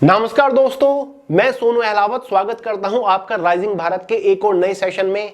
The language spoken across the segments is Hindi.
नमस्कार दोस्तों, मैं सोनू अहलावत स्वागत करता हूं आपका राइजिंग भारत के एक और नए सेशन में।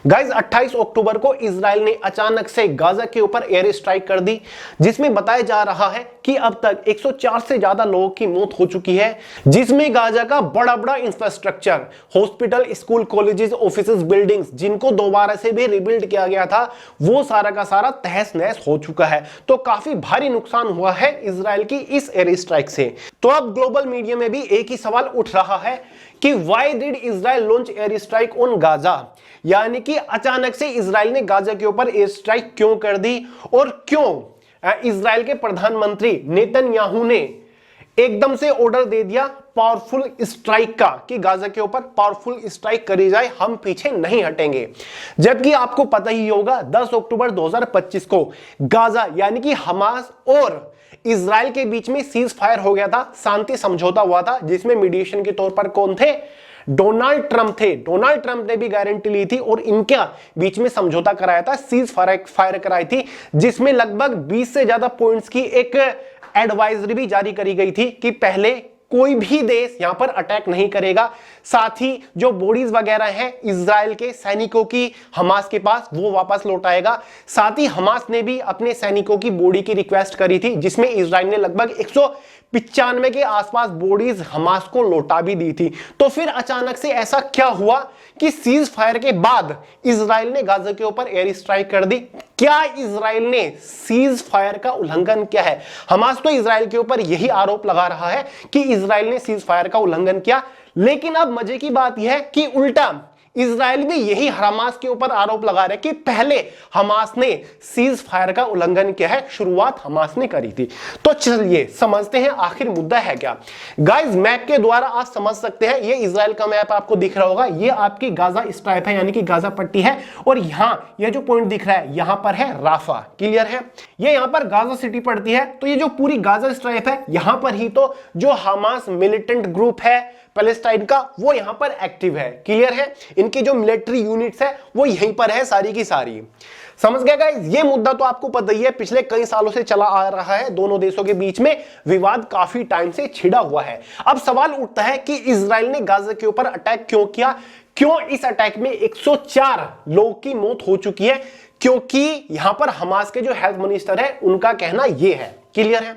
गाइस 28 अक्टूबर को इजराइल ने अचानक से गाजा के ऊपर एयर स्ट्राइक कर दी, जिसमें बताया जा रहा है कि अब तक 104 से ज्यादा लोगों की मौत हो चुकी है, जिसमें गाजा का बड़ा बड़ा infrastructure, hospital, school, colleges, offices, buildings जिनको दोबारा से भी रिबिल्ड किया गया था, वो सारा का सारा तहस नहस हो चुका है। तो काफी भारी नुकसान हुआ है इजराइल की इस एयर स्ट्राइक से। तो अब ग्लोबल मीडिया में भी एक ही सवाल उठ रहा है कि why did Israel launch air strike on Gaza, यानी कि अचानक से इजराइल ने गाजा के ऊपर एयर स्ट्राइक क्यों कर दी और क्यों इजराइल के प्रधानमंत्री नेतन्याहू ने एकदम से ऑर्डर दे दिया पावरफुल स्ट्राइक का कि गाजा के ऊपर पावरफुल स्ट्राइक करी जाए, हम पीछे नहीं हटेंगे। जबकि आपको पता ही होगा 10 अक्टूबर 2025 को गाजा यानी कि हमास और इजराइल के बीच में सीज फायर हो गया था, शांति समझौता हुआ था, जिसमें मीडिएशन के तौर पर कौन थे? डोनाल्ड ट्रंप थे। डोनाल्ड ट्रंप ने भी गारंटी ली थी और इनके बीच में समझौता कराया था, सीज फायर कराई थी, जिसमें लगभग 20 से ज्यादा पॉइंट्स की एक एडवाइजरी भी जारी करी गई थी कि पहले कोई भी देश यहां पर अटैक नहीं करेगा, साथ ही जो बॉडीज वगैरह हैं इजराइल के सैनिकों की हमास के पास वो वापस लौटाएगा। साथ ही हमास ने भी अपने सैनिकों की बॉडी की रिक्वेस्ट करी थी, जिसमें इजराइल ने लगभग 195 के आसपास बॉडीज हमास को लौटा भी दी थी। तो फिर अचानक से ऐसा क्या हुआ कि सीज फायर के बाद इजराइल ने गाजा के ऊपर एयर स्ट्राइक कर दी? क्या इजराइल ने सीज फायर का उल्लंघन किया है? हमास तो इजराइल के ऊपर यही आरोप लगा रहा है कि इजराइल ने सीज फायर का उल्लंघन किया, लेकिन अब मजे की बात यह है कि उल्टा इजराइल भी यही हमास के ऊपर आरोप लगा रहे कि पहले हमास ने सीज फायर का उल्लंघन किया है, शुरुआत हमास ने करी थी। तो चलिए समझते हैं आखिर मुद्दा है क्या। गाइस मैप के द्वारा आप समझ सकते हैं, ये इजराइल का मैप आपको दिख रहा होगा, ये आपकी गाजा स्ट्राइप है यानी कि गाजा पट्टी है, और यहां ये जो पॉइंट दिख रहा है यहां पर है राफा। क्लियर है? ये यहां पर गाजा सिटी पड़ती है, तो ये जो पूरी गाजा स्ट्राइप है यहां पर ही तो जो हमास मिलिटेंट ग्रुप है पैलेस्टाइन का वो यहां पर एक्टिव है। क्लियर है? इनकी जो मिलिट्री यूनिट्स है वो यहीं पर है सारी की सारी। समझ गए गाइस? ये मुद्दा तो आपको पता ही है, पिछले कई सालों से चला आ रहा है, दोनों देशों के बीच में विवाद काफी टाइम से छिड़ा हुआ है। अब सवाल उठता है कि इजराइल ने गाजा के ऊपर अटैक क्यों किया? क्यों इस अटैक में 104 लोगों की मौत हो चुकी है? क्योंकि यहां पर हमास के जो हेल्थ मिनिस्टर है उनका कहना यह है। क्लियर है?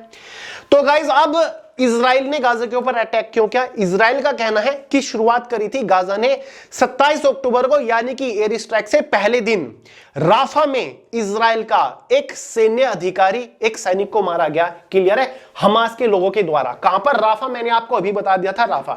तो गाइस अब इजराइल ने गाजा के ऊपर अटैक क्यों किया? इजराइल का कहना है कि शुरुआत करी थी गाजा ने 27 अक्टूबर को, यानी कि एयर स्ट्राइक से पहले दिन राफा में इजराइल का एक सैन्य अधिकारी, एक सैनिक को मारा गया। क्लियर है? हमास के लोगों के द्वारा। कहां पर? राफा। मैंने आपको अभी बता दिया था राफा।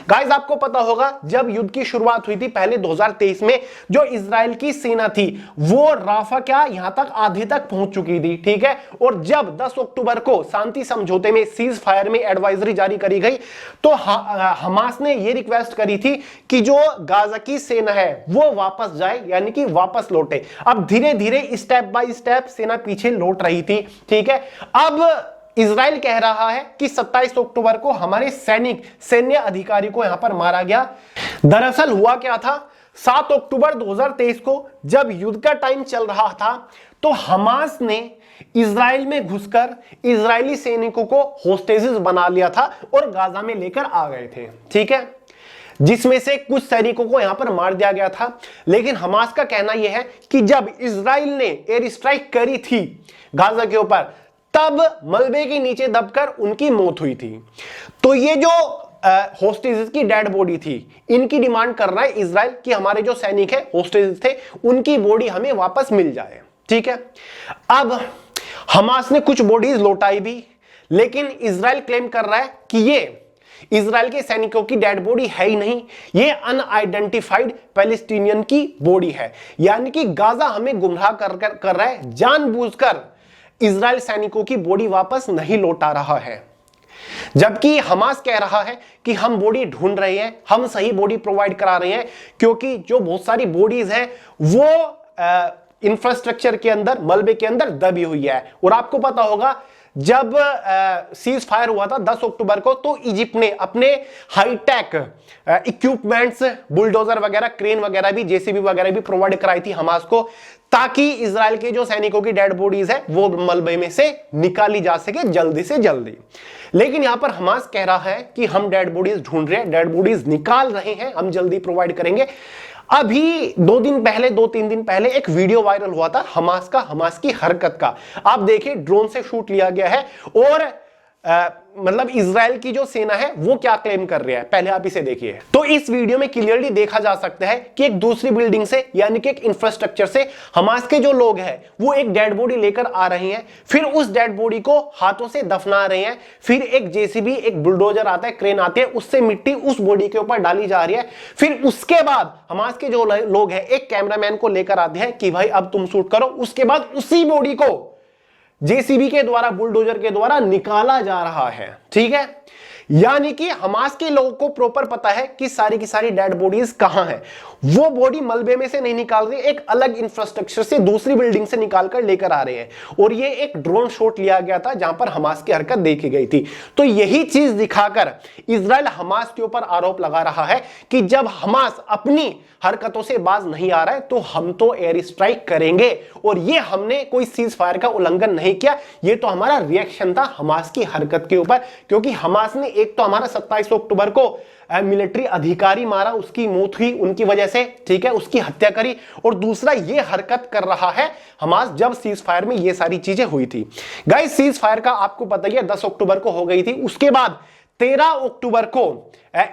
गाइस आपको पता होगा जब युद्ध की शुरुआत हुई थी पहले 2023 में, जो इजराइल की सेना थी वो राफा क्या यहां तक आधे तक पहुंच चुकी थी। ठीक है? और जब 10 अक्टूबर को शांति समझौते में सीज फायर में एडवाइजरी जारी करी गई तो हमास ने यह रिक्वेस्ट करी थी कि जो गाजा की सेना है वो वापस जाए, यानी कि वापस लौटे। अब धीरे धीरे स्टेप बाय स्टेप सेना पीछे लौट रही थी। ठीक है? अब इजराइल कह रहा है कि 27 अक्टूबर को हमारे सैन्य अधिकारी को यहां पर मारा गया। दरअसल हुआ क्या था, 7 अक्टूबर 2023 को जब युद्ध का टाइम चल रहा था तो हमास ने इजराइल में घुसकर इजरायली सैनिकों को होस्टेजेस बना लिया था और गाजा में लेकर आ गए थे। ठीक है? जिसमें से कुछ सैनिकों को यहां पर मार दिया गया था। लेकिन हमास का कहना यह है कि जब इजराइल ने एयर स्ट्राइक करी थी गाजा के ऊपर तब मलबे के नीचे दबकर उनकी मौत हुई थी। तो ये जो होस्टेजेस की डेड बॉडी थी, इनकी डिमांड कर रहा है इजराइल कि हमारे जो सैनिक है होस्टेजेस थे उनकी बॉडी हमें वापस मिल जाए। ठीक है? अब हमास ने कुछ बॉडीज लौटाई भी, लेकिन इजराइल क्लेम कर रहा है कि ये इजराइल के सैनिकों की डेड बॉडी है ही नहीं, ये अनआइडेंटिफाइड पैलेस्टीनियन की बॉडी है। यानी कि गाजा हमें गुमराह कर रहा है, जानबूझकर इजराइल सैनिकों की बॉडी वापस नहीं लौटा रहा है। जबकि हमास कह रहा है कि हम बॉडी ढूंढ रहे हैं, हम सही बॉडी प्रोवाइड करा रहे हैं, क्योंकि जो बहुत सारी बॉडीज हैं वो इंफ्रास्ट्रक्चर के अंदर, मलबे के अंदर दबी हुई है। और आपको पता होगा जब सीज फायर हुआ था 10 अक्टूबर को, तो इजिप्ट ने अपने हाईटेक इक्विपमेंट्स, बुलडोजर वगैरह, क्रेन वगैरह भी, जेसीबी वगैरह भी प्रोवाइड कराई थी हमास को, ताकि इजराइल के जो सैनिकों की डेड बॉडीज है वो मलबे में से निकाली जा सके जल्दी से जल्दी। लेकिन यहां पर हमास कह रहा है कि हम डेड बॉडीज ढूंढ रहे हैं, डेड बॉडीज निकाल रहे हैं, हम जल्दी प्रोवाइड करेंगे। अभी 2-3 दिन पहले एक वीडियो वायरल हुआ था हमास का, हमास की हरकत का। आप देखिए, ड्रोन से शूट लिया गया है और मतलब इजराइल की जो सेना है वो क्या क्लेम कर रही है, पहले आप इसे देखिए। तो इस वीडियो में क्लियरली देखा जा सकता है कि एक दूसरी बिल्डिंग से, यानी कि एक इंफ्रास्ट्रक्चर से हमास के जो लोग हैं वो एक डेड बॉडी लेकर आ रहे हैं, फिर उस डेड बॉडी को हाथों से दफना रहे हैं, फिर एक जेसीबी, एक बुलडोजर आता है, क्रेन आती है, उससे मिट्टी उस बॉडी के ऊपर डाली जा रही है। फिर उसके बाद हमास के जो लोग हैं एक कैमरामैन को लेकर आते हैं कि भाई अब तुम शूट करो। उसके बाद उसी बॉडी को जेसीबी के द्वारा, बुलडोजर के द्वारा निकाला जा रहा है। ठीक है, यानी कि हमास के लोगों को प्रॉपर पता है कि सारी की सारी डेड बॉडीज कहां है। वो बॉडी मलबे में से नहीं निकाल रही, एक अलग इंफ्रास्ट्रक्चर से, दूसरी बिल्डिंग से निकालकर लेकर आ रहे हैं। और ये एक ड्रोन शॉट लिया गया था जहां पर हमास की हरकत देखी गई थी। तो यही चीज दिखाकर इजराइल हमास के ऊपर आरोप लगा रहा है कि जब हमास अपनी हरकतों से बाज नहीं आ रहा है तो हम तो एयर स्ट्राइक करेंगे, और ये हमने कोई सीज फायर का उल्लंघन नहीं किया, ये तो हमारा रिएक्शन था हमास की हरकत के ऊपर। क्योंकि हमास ने एक तो हमारा 27 अक्टूबर को मिलिट्री अधिकारी मारा, उसकी मौत हुई उनकी वजह से, ठीक है, उसकी हत्या करी, और दूसरा ये हरकत कर रहा है हमास जब सीज फायर में ये सारी चीजें हुई थी। गाइस, सीज फायर का आपको पता ही है 10 अक्टूबर को हो गई थी। उसके बाद 13 अक्टूबर को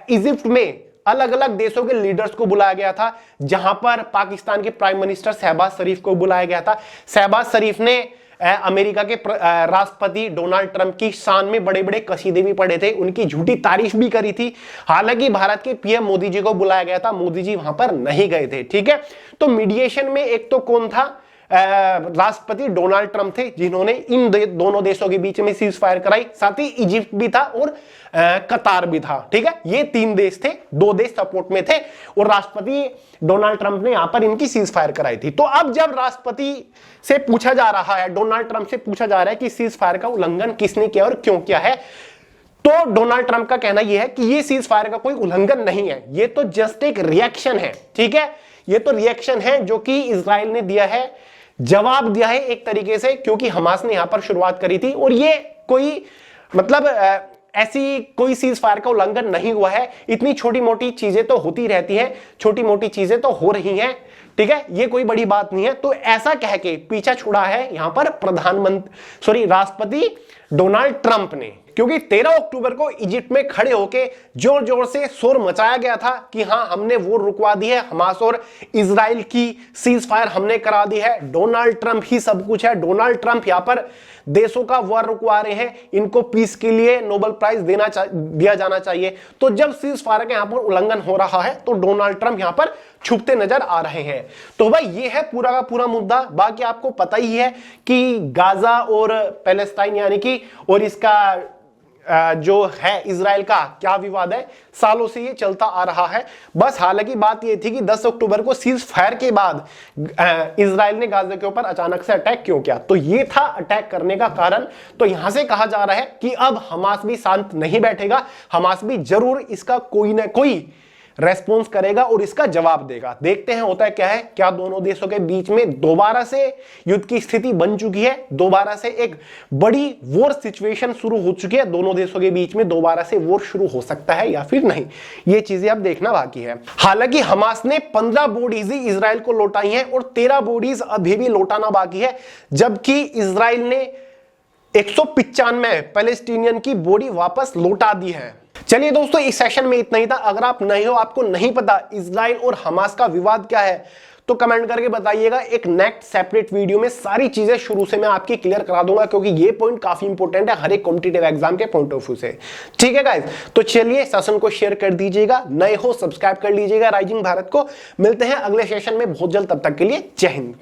इजिप्ट में अलग अलग देशों के लीडर्स को बुलाया गया था, जहां पर पाकिस्तान के प्राइम मिनिस्टर शहबाज शरीफ को बुलाया गया था। शहबाज शरीफ ने अमेरिका के राष्ट्रपति डोनाल्ड ट्रंप की शान में बड़े बड़े कसीदे भी पढ़े थे, उनकी झूठी तारीफ भी करी थी। हालांकि भारत के पीएम मोदी जी को बुलाया गया था, मोदी जी वहां पर नहीं गए थे। ठीक है, तो मीडिएशन में एक तो कौन था, राष्ट्रपति डोनाल्ड ट्रंप थे, जिन्होंने इन दोनों देशों के बीच में सीज फायर कराई। साथ ही इजिप्ट भी था और कतार भी था। ठीक है, ये 3 देश थे, 2 देश सपोर्ट में थे, और राष्ट्रपति डोनाल्ड ट्रंप ने यहां पर इनकी सीज फायर कराई थी। तो अब जब राष्ट्रपति से पूछा जा रहा है, डोनाल्ड ट्रंप से पूछा जा रहा है कि सीज फायर का उल्लंघन किसने किया और क्यों किया है, तो डोनाल्ड ट्रंप का कहना यह है कि ये सीज फायर का कोई उल्लंघन नहीं है, ये तो जस्ट एक रिएक्शन है। ठीक है, ये तो रिएक्शन है जो कि इजराइल ने दिया है, जवाब दिया है एक तरीके से, क्योंकि हमास ने यहां पर शुरुआत करी थी। और ये कोई मतलब ऐसी कोई सीज फायर का उल्लंघन नहीं हुआ है। इतनी छोटी मोटी चीजें तो होती रहती हैं, छोटी मोटी चीजें तो हो रही हैं। ठीक है, ये कोई बड़ी बात नहीं है। तो ऐसा कह के पीछा छुड़ा है यहां पर राष्ट्रपति डोनाल्ड ट्रंप ने, क्योंकि 13 अक्टूबर को इजिप्ट में खड़े होके जोर जोर से शोर मचाया गया था कि हां, हमने वो रुकवा दी है, हमास और इजराइल की सीज फायर हमने करा दी है, डोनाल्ड ट्रंप ही सब कुछ है, डोनाल्ड ट्रंप यहां पर देशों का वार रुकवा रहे हैं, इनको पीस के लिए नोबेल प्राइज दिया जाना चाहिए। तो जब सीज फायर का यहां पर उल्लंघन हो रहा है तो डोनाल्ड ट्रंप यहां पर छुपते नजर आ रहे हैं। तो भाई ये है पूरा का पूरा मुद्दा। बाकी आपको पता ही है कि गाजा और पैलेस्टाइन यानी कि और इसका जो है इजराइल का क्या विवाद है, सालों से ये चलता आ रहा है। बस हालांकि बात ये थी कि 10 अक्टूबर को सीज फायर के बाद इजराइल ने गाजा के ऊपर अचानक से अटैक क्यों किया, तो ये था अटैक करने का कारण। तो यहां से कहा जा रहा है कि अब हमास भी शांत नहीं बैठेगा, हमास भी जरूर इसका कोई ना कोई रेस्पॉन्स करेगा और इसका जवाब देगा। देखते हैं होता है क्या है, क्या दोनों देशों के बीच में दोबारा से युद्ध की स्थिति बन चुकी है, दोबारा से एक बड़ी वॉर सिचुएशन शुरू हो चुकी है, दोनों देशों के बीच में दोबारा से वॉर शुरू हो सकता है या फिर नहीं, ये चीजें अब देखना बाकी है। हालांकि हमास ने 15 बॉडीज ही इजराइल को लौटाई हैं और 13 बॉडीज अभी भी लौटाना बाकी है, जबकि इजराइल ने 195 पैलेस्टीनियन की बॉडी वापस लौटा दी है। चलिए दोस्तों, इस सेशन में इतना ही था। अगर आप नए हो, आपको नहीं पता इजराइल और हमास का विवाद क्या है, तो कमेंट करके बताइएगा। एक नेक्स्ट सेपरेट वीडियो में सारी चीजें शुरू से मैं आपकी क्लियर करा दूंगा, क्योंकि ये पॉइंट काफी इंपॉर्टेंट है हर एक कॉम्पिटिटिव एग्जाम के पॉइंट ऑफ व्यू से। ठीक है गाइस, तो चलिए सेशन को शेयर कर दीजिएगा, नए हो सब्सक्राइब कर लीजिएगा राइजिंग भारत को। मिलते हैं अगले सेशन में बहुत जल्द, तब तक के लिए जय हिंद।